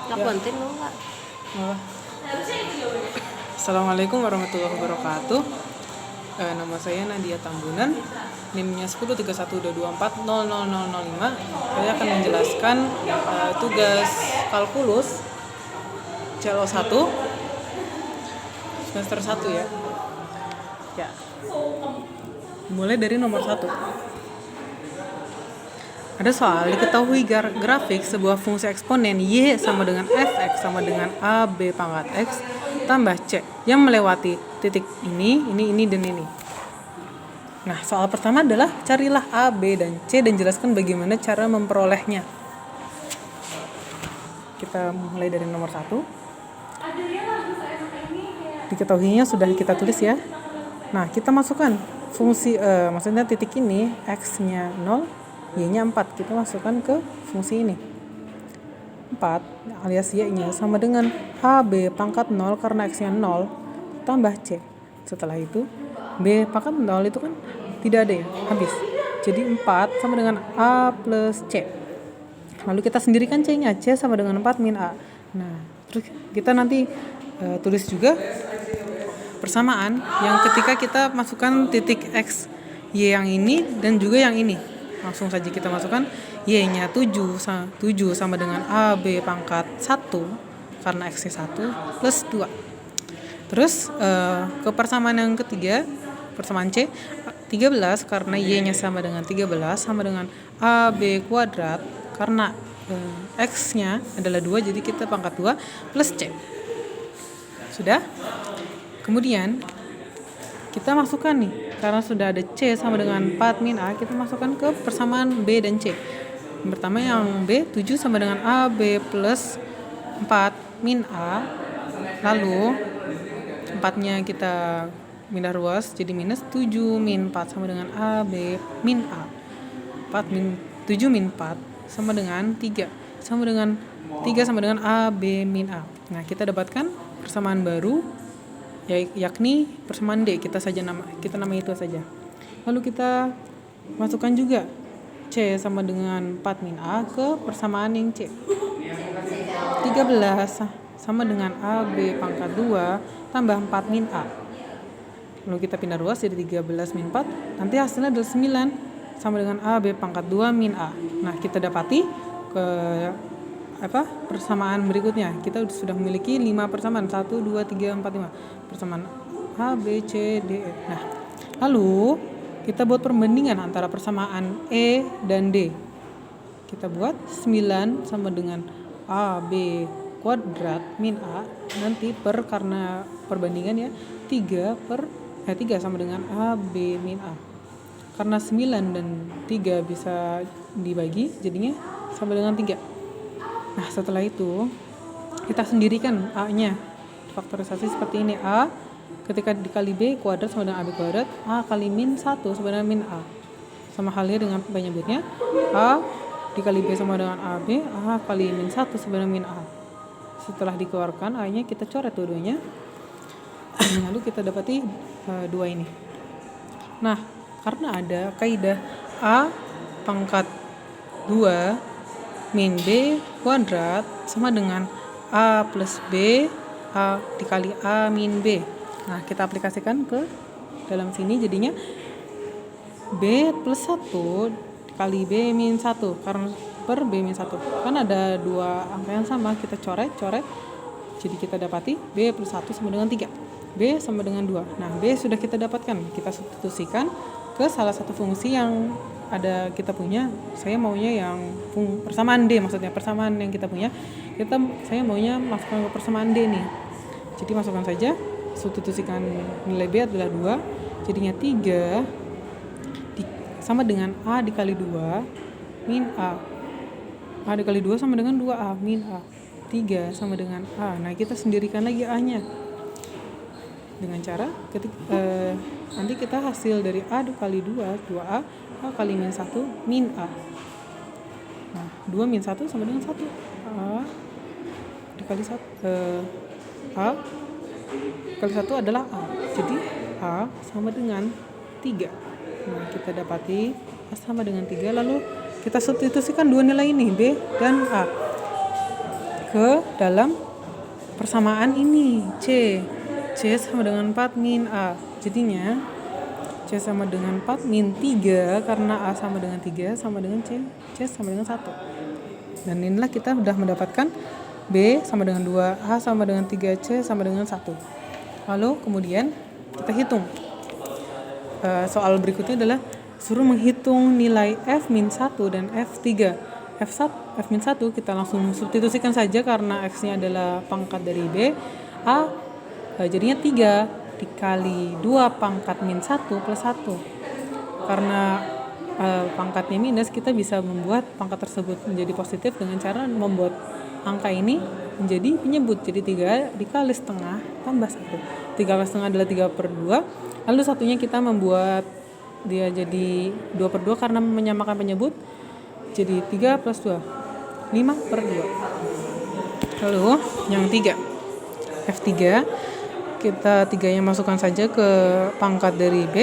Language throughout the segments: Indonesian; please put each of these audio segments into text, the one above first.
Ya. konten lo nggak? Assalamualaikum warahmatullahi wabarakatuh. Nama saya Nadia Tambunan, NIM-nya 103122400005. Saya akan menjelaskan tugas kalkulus CLO1 semester 1 ya. Ya. Mulai dari nomor 1. Ada soal diketahui grafik sebuah fungsi eksponen y sama dengan fx sama dengan ab pangkat x tambah c yang melewati titik ini, dan ini. Nah, soal pertama adalah carilah a, b, dan c dan jelaskan bagaimana cara memperolehnya. Kita mulai dari nomor 1. Diketahuinya sudah kita tulis ya. Nah, kita masukkan fungsi maksudnya titik ini x-nya 0, y-nya 4, kita masukkan ke fungsi ini 4 alias y-nya sama dengan AB pangkat 0 karena x-nya 0 tambah c. Setelah itu b pangkat 0 itu kan tidak ada ya, habis. Jadi 4 sama dengan a plus c. Lalu kita sendirikan c-nya, c sama dengan 4 min a. Nah, terus kita nanti tulis juga persamaan yang ketika kita masukkan titik x y yang ini dan juga yang ini. Langsung saja kita masukkan y-nya 7 sama dengan AB pangkat 1 karena x-nya 1 plus 2. Terus ke persamaan yang ketiga, persamaan C 13 karena y-nya sama dengan 13 sama dengan AB kuadrat karena x-nya adalah 2 jadi kita pangkat 2 plus C. Sudah? Kemudian kita masukkan nih, karena sudah ada C sama dengan 4 min A, kita masukkan ke persamaan B dan C. Yang pertama yang B, 7 sama dengan AB plus 4 min A. Lalu 4-nya kita pindah ruas jadi minus 7 min 4 sama dengan AB min A. 7 min 4 sama dengan 3. Sama dengan 3 sama dengan AB min A. Nah, kita dapatkan persamaan baru yakni persamaan D, kita namai itu saja. Lalu kita masukkan juga C sama dengan 4 min A ke persamaan yang C. 13 sama dengan AB pangkat 2 tambah 4 min A. Lalu kita pindah ruas jadi 13 min 4, nanti hasilnya adalah 9 sama dengan AB pangkat 2 min A. Nah, kita dapati ke persamaan berikutnya. Kita sudah memiliki 5 persamaan, 1, 2, 3, 4, 5 persamaan A, B, C, D, E. Nah, lalu kita buat perbandingan antara persamaan E dan D. Kita buat 9 sama dengan A, B kuadrat min A, nanti karena perbandingan ya 3 sama dengan A, B min A. Karena 9 dan 3 bisa dibagi, jadinya sama dengan 3. Nah, setelah itu kita sendirikan A-nya. Faktorisasi seperti ini. A ketika dikali B kuadrat sama dengan AB kuadrat, A kali min 1 sama dengan min A. Sama halnya dengan penyebutnya, A dikali B sama dengan AB, A kali min 1 sama dengan min A. Setelah dikeluarkan A-nya kita coret dua-duanya. Lalu kita dapati 2 ini. Nah, karena ada kaidah A pangkat 2 min B kuadrat sama dengan A plus B A dikali A min B. Nah, kita aplikasikan ke dalam sini jadinya B plus 1 dikali B min 1 karena per B min 1. Kan ada 2 angka yang sama, kita coret. Jadi kita dapati B plus 1 sama dengan 3. B sama dengan 2. Nah, B sudah kita dapatkan. Kita substitusikan ke salah satu fungsi yang ada kita punya. Saya maunya yang persamaan D, maksudnya persamaan yang kita punya. Saya maunya masukkan ke persamaan D nih. Jadi masukkan saja, substitusikan nilai B adalah 2. Jadinya 3 sama dengan A dikali 2 min A. A dikali 2 sama dengan 2A min A. 3 sama dengan A. Nah, kita sendirikan lagi A-nya. Dengan cara nanti kita hasil dari A dikali 2A, A kali min 1 min A. Nah, 2 min 1 sama dengan 1. A dikali 1 A kali 1 adalah A. Jadi A sama dengan 3. Nah, kita dapati A sama dengan 3. Lalu kita substitusikan dua nilai ini, B dan A. ke dalam persamaan ini C sama dengan 4 min A. Jadinya C sama dengan 4 min 3 karena A sama dengan 3 sama dengan C sama dengan 1. Dan inilah kita sudah mendapatkan B sama dengan 2, A sama dengan 3, C sama dengan 1. Lalu kemudian kita hitung. Soal berikutnya adalah suruh menghitung nilai F-1 dan F3. F-1 kita langsung substitusikan saja karena X-nya adalah pangkat dari B. A jadinya 3 dikali 2 pangkat min 1 plus 1. Karena pangkatnya minus, kita bisa membuat pangkat tersebut menjadi positif dengan cara membuat angka ini menjadi penyebut. Jadi 3 dikali setengah tambah 1. 3 kali setengah adalah 3/2. Lalu satunya kita membuat dia jadi 2/2 karena menyamakan penyebut. Jadi 3 plus 2 5/2. Lalu yang 3 F3 kita 3-nya masukkan saja ke pangkat dari B.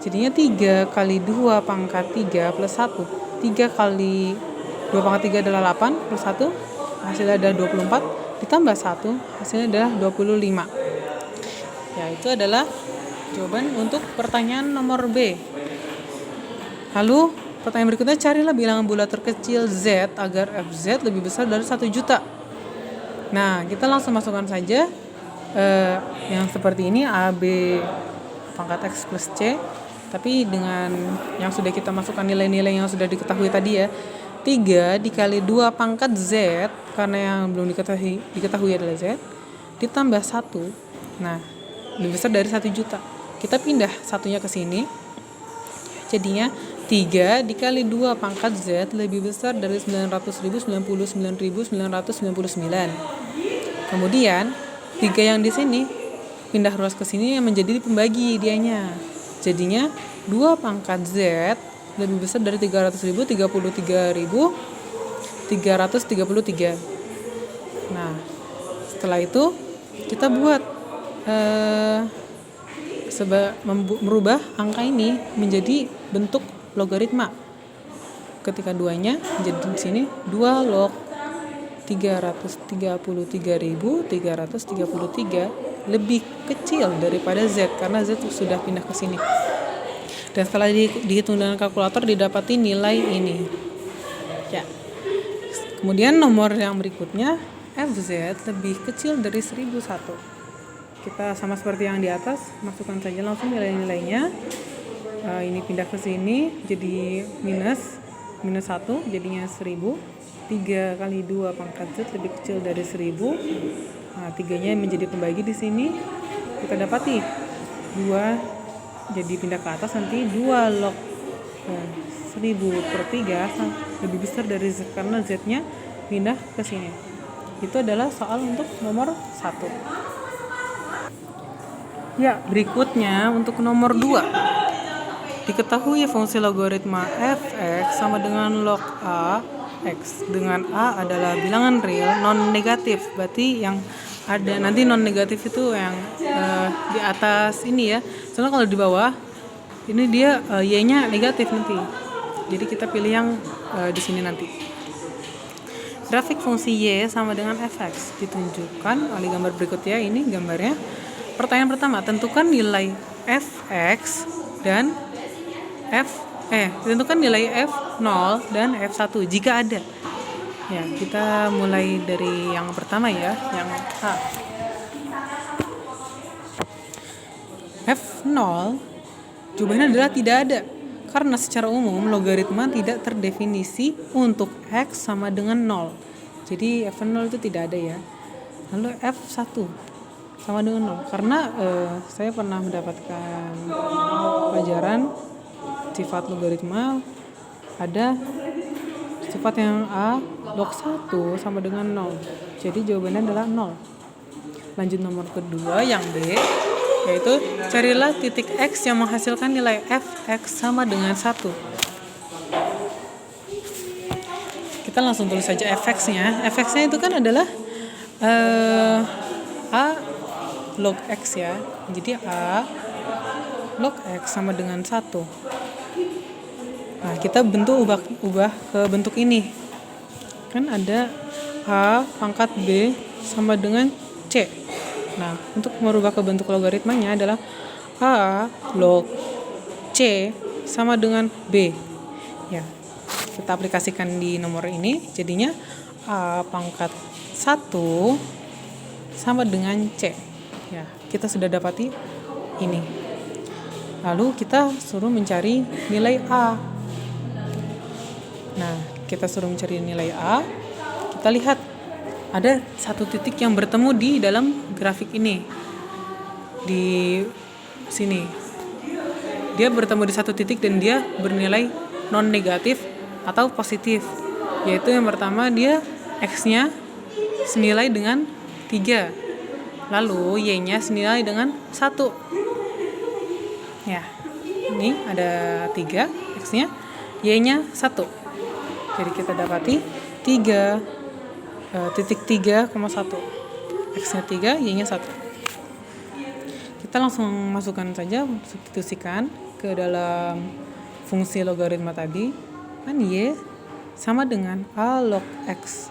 Jadinya 3 kali 2 pangkat 3 plus 1. 3 kali 2 pangkat 3 adalah 8 plus 1 hasilnya adalah 24 ditambah 1 hasilnya adalah 25. Ya, itu adalah jawaban untuk pertanyaan nomor B. Lalu pertanyaan berikutnya, carilah bilangan bulat terkecil Z agar FZ lebih besar dari 1 juta. Nah, kita langsung masukkan saja yang seperti ini, A, B pangkat X plus C. Tapi dengan yang sudah kita masukkan nilai-nilai yang sudah diketahui tadi ya. 3 dikali 2 pangkat Z, karena yang belum diketahui adalah Z, ditambah 1. Nah, lebih besar dari 1 juta. Kita pindah satunya ke sini. Jadinya 3 dikali 2 pangkat Z lebih besar dari 900.099.999. Kemudian 3 yang di sini pindah ruas ke sini yang menjadi pembagi dianya. Jadinya 2 pangkat Z lebih besar dari 300.033.333. Nah, setelah itu kita buat merubah angka ini menjadi bentuk logaritma. Ketika 2-nya menjadi di sini 2 log 333.333 lebih kecil daripada Z karena Z sudah pindah ke sini. Dan setelah dihitung dengan kalkulator didapati nilai ini. Ya. Kemudian nomor yang berikutnya FZ lebih kecil dari 1001. Kita sama seperti yang di atas, masukkan saja langsung nilai-nilainya. Ini pindah ke sini jadi minus 1 jadinya 1000. 3 kali 2 pangkat Z lebih kecil dari 1000. Nah, 3-nya menjadi pembagi di sini. Kita dapati 2 jadi pindah ke atas nanti 2 log 1000/3 lebih besar dari Z karena Z-nya pindah ke sini. Itu adalah soal untuk nomor 1. Ya, berikutnya untuk nomor 2. Diketahui fungsi logaritma f(x) sama dengan log a x, dengan a adalah bilangan real non negatif. Berarti yang ada nanti non negatif itu yang di atas ini ya. Soalnya kalau di bawah ini dia y-nya negatif nanti. Jadi kita pilih yang di sini nanti. Grafik fungsi y sama dengan f(x) ditunjukkan oleh gambar berikut ya. Ini gambarnya. Pertanyaan pertama, tentukan nilai f(x) dan tentukan nilai f0 dan f1 jika ada. Ya, kita mulai dari yang pertama ya, yang A. F0 jawabannya adalah tidak ada. Karena secara umum logaritma tidak terdefinisi untuk X sama dengan 0. Jadi F0 itu tidak ada ya. Lalu F1 sama dengan 0. Karena saya pernah mendapatkan pelajaran sifat logaritma, ada sifat yang A log 1 sama dengan 0. Jadi jawabannya adalah 0. Lanjut nomor kedua yang B, yaitu carilah titik X yang menghasilkan nilai f(x) sama dengan 1. Kita langsung tulis saja f(x)-nya. F(x)-nya itu kan adalah A log X ya. Jadi A log X sama dengan 1. Nah, kita ubah ke bentuk ini. Kan ada A pangkat B sama dengan C. Nah, untuk merubah ke bentuk logaritmanya adalah A log C sama dengan B. Ya, kita aplikasikan di nomor ini, jadinya A pangkat 1 sama dengan C. Ya, kita sudah dapati ini. Lalu kita suruh mencari nilai A. Nah, kita suruh mencari nilai A. Kita lihat ada satu titik yang bertemu di dalam grafik ini. Di sini. Dia bertemu di satu titik dan dia bernilai non negatif atau positif. Yaitu yang pertama dia X-nya senilai dengan 3. Lalu Y-nya senilai dengan 1. Ya, ini ada 3 X-nya, Y-nya 1. Jadi kita dapati 3,1. X-nya 3, Y-nya 1. Kita langsung masukkan saja, substitusikan ke dalam fungsi logaritma tadi. Kan Y sama dengan A log X.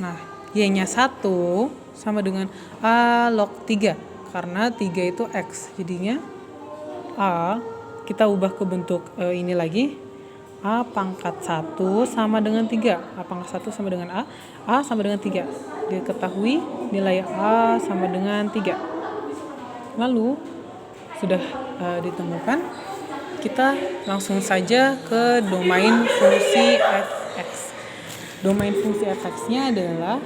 Nah, Y-nya 1 sama dengan A log 3. Karena 3 itu X. Jadinya A, kita ubah ke bentuk ini lagi. A pangkat 1 sama dengan 3. A pangkat 1 sama dengan A sama dengan 3. Diketahui nilai A sama dengan 3. Lalu, sudah ditemukan, kita langsung saja ke domain fungsi f(x). Domain fungsi f(x)-nya adalah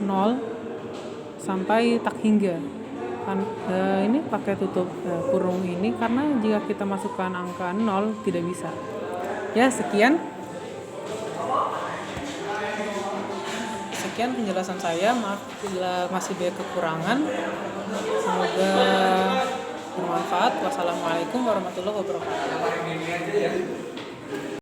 0 sampai tak hingga. Ini pakai tutup kurung ini karena jika kita masukkan angka 0 tidak bisa. Ya, sekian penjelasan saya. Maaf bila masih banyak kekurangan. Semoga bermanfaat. Wassalamualaikum warahmatullahi wabarakatuh.